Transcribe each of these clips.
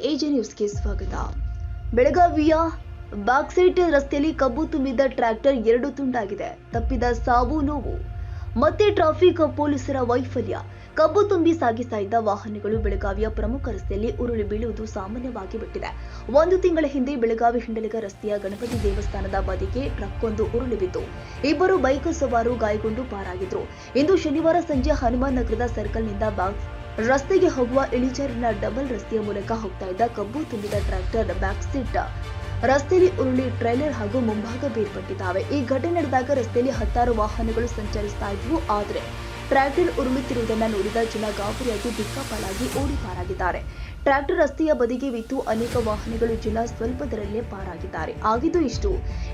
AJ ನ್ಯೂಸ್ಗೆ ಸ್ವಾಗತ. ಬೆಳಗಾವಿಯ ಬಾಕ್ಸೈಟ್ ರಸ್ತೆಯಲ್ಲಿ ಕಬ್ಬು ತುಂಬಿದ ಟ್ರ್ಯಾಕ್ಟರ್ 2 ತುಂಡಾಗಿದೆ. ತಪ್ಪಿದ ಸಾವು ನೋವು. ಮತ್ತೆ ಟ್ರಾಫಿಕ್ ಪೊಲೀಸರ ವೈಫಲ್ಯ. ಕಬ್ಬು ತುಂಬಿ ಸಾಗಿಸ್ತಾ ಇದ್ದ ವಾಹನಗಳು ಬೆಳಗಾವಿಯ ಪ್ರಮುಖ ರಸ್ತೆಯಲ್ಲಿ ಉರುಳಿ ಬೀಳುವುದು ಸಾಮಾನ್ಯವಾಗಿ ಬಿಟ್ಟಿದೆ. 1 ತಿಂಗಳ ಹಿಂದೆ ಬೆಳಗಾವಿ ಹಿಂಡಲಗ ರಸ್ತೆಯ ಗಣಪತಿ ದೇವಸ್ಥಾನದ ಬದಿಗೆ ಟ್ರಕ್ ಒಂದು ಉರುಳಿ ಬಿದ್ದು 2 ಬೈಕ್ ಸವಾರರು ಗಾಯಗೊಂಡು ಪಾರಾಗಿದ್ರು. ಇಂದು ಶನಿವಾರ ಸಂಜೆ ಹನುಮಾನ್ ನಗರದ ಸರ್ಕಲ್ನಿಂದ ರಸ್ತೆಗೆ ಹೋಗುವ ಇಳಿಜಾರಿನ ಡಬಲ್ ರಸ್ತೆಯ ಮೂಲಕ ಹೋಗ್ತಾ ಇದ್ದ ಕಬ್ಬು ತುಂಬಿದ ಟ್ರ್ಯಾಕ್ಟರ್ ಬ್ಯಾಕ್ ಸೀಟ್ ರಸ್ತೆಯಲ್ಲಿ ಉರುಳಿ ಟ್ರೈಲರ್ ಹಾಗೂ ಮುಂಭಾಗ ಬೇರ್ಪಟ್ಟಿದ್ದಾವೆ. ಈ ಘಟನೆ ನಡೆದಾಗ ರಸ್ತೆಯಲ್ಲಿ 10 ವಾಹನಗಳು ಸಂಚರಿಸ್ತಾ ಇದ್ವು. ಆದರೆ ಟ್ರ್ಯಾಕ್ಟರ್ ಉರುಳುತ್ತಿರುವುದನ್ನು ನೋಡಿದ ಜನ ಗಾಬರಿಯಾಗಿ ದಿಕ್ಕಾಪಾಲಾಗಿ ಓಡಿ ಪಾರಾಗಿದ್ದಾರೆ. ಟ್ರ್ಯಾಕ್ಟರ್ ರಸ್ತೆಯ ಬದಿಗೆ ಬಿದ್ದು ಅನೇಕ ವಾಹನಗಳು ಜನ ಸ್ವಲ್ಪದರಲ್ಲೇ ಪಾರಾಗಿದ್ದಾರೆ. ಆಗಿದ್ದು ಇಷ್ಟು.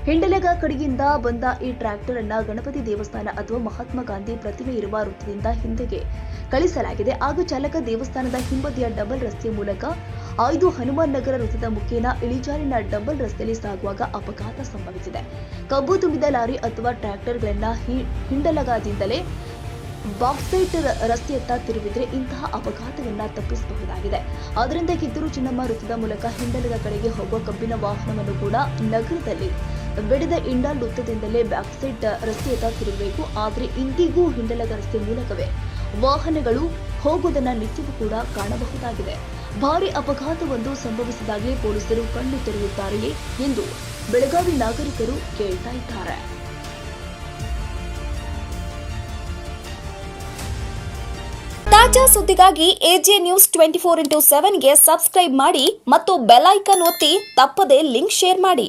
ಹಿಂಡಲಗ ಕಡೆಯಿಂದ ಬಂದ ಈ ಟ್ರ್ಯಾಕ್ಟರ್ ಅನ್ನ ಗಣಪತಿ ದೇವಸ್ಥಾನ ಅಥವಾ ಮಹಾತ್ಮ ಗಾಂಧಿ ಪ್ರತಿಮೆ ಇರುವ ವೃತ್ತದಿಂದ ಹಿಂದೆಗೆ ಕಳಿಸಲಾಗಿದೆ. ಆಗ ಚಾಲಕ ದೇವಸ್ಥಾನದ ಹಿಂಬದಿಯ ಡಬಲ್ ರಸ್ತೆಯ ಮೂಲಕ ಆಯ್ದು ಹನುಮಾನ್ ನಗರ ವೃತ್ತದ ಮುಖೇನ ಇಳಿಜಾರಿನ ಡಬಲ್ ರಸ್ತೆಯಲ್ಲಿ ಸಾಗುವಾಗ ಅಪಘಾತ ಸಂಭವಿಸಿದೆ. ಕಬ್ಬು ತುಂಬಿದ ಲಾರಿ ಅಥವಾ ಟ್ರ್ಯಾಕ್ಟರ್ಗಳನ್ನ ಹಿಂಡಲಗದಿಂದಲೇ ಬಾಕ್ಸೈಟ್ ರಸ್ತೆಯತ್ತ ತಿರುಗಿದ್ರೆ ಇಂತಹ ಅಪಘಾತವನ್ನ ತಪ್ಪಿಸಬಹುದಾಗಿದೆ. ಆದ್ದರಿಂದ ಕಿತ್ತೂರು ಚೆನ್ನಮ್ಮ ವೃತ್ತದ ಮೂಲಕ ಹಿಂಡಲಗ ಕಡೆಗೆ ಹೋಗುವ ಕಬ್ಬಿನ ವಾಹನವನ್ನು ಕೂಡ ನಗರದಲ್ಲಿ ಬೆಳೆದ ಇಂಡಾಲ್ ವೃತ್ತದಿಂದಲೇ ಬ್ಯಾಕ್ಸೈಟ್ ರಸ್ತೆಯತ್ತ ತಿರುಗಬೇಕು. ಆದರೆ ಇಂದಿಗೂ ಹಿಂಡಲಗ ರಸ್ತೆ ಮೂಲಕವೇ ವಾಹನಗಳು ಹೋಗುವುದನ್ನ ನಿತ್ಯವೂ ಕೂಡ ಕಾಣಬಹುದಾಗಿದೆ. ಭಾರಿ ಅಪಘಾತವೊಂದು ಸಂಭವಿಸಿದಾಗಲೇ ಪೊಲೀಸರು ಕಣ್ಣು ತೆರೆಯುತ್ತಾರೆಯೇ ಎಂದು ಬೆಳಗಾವಿ ನಾಗರಿಕರು ಕೇಳ್ತಾ ಇದ್ದಾರೆ. ತಾಜಾ ಸುದ್ದಿಗಾಗಿ ಎಜೆ ನ್ಯೂಸ್ 24x7 ಗೆ ಸಬ್ಸ್ಕ್ರೈಬ್ ಮಾಡಿ ಮತ್ತು ಬೆಲ್ ಐಕಾನ್ ಒತ್ತಿ ತಪ್ಪದೇ ಲಿಂಕ್ ಶೇರ್ ಮಾಡಿ.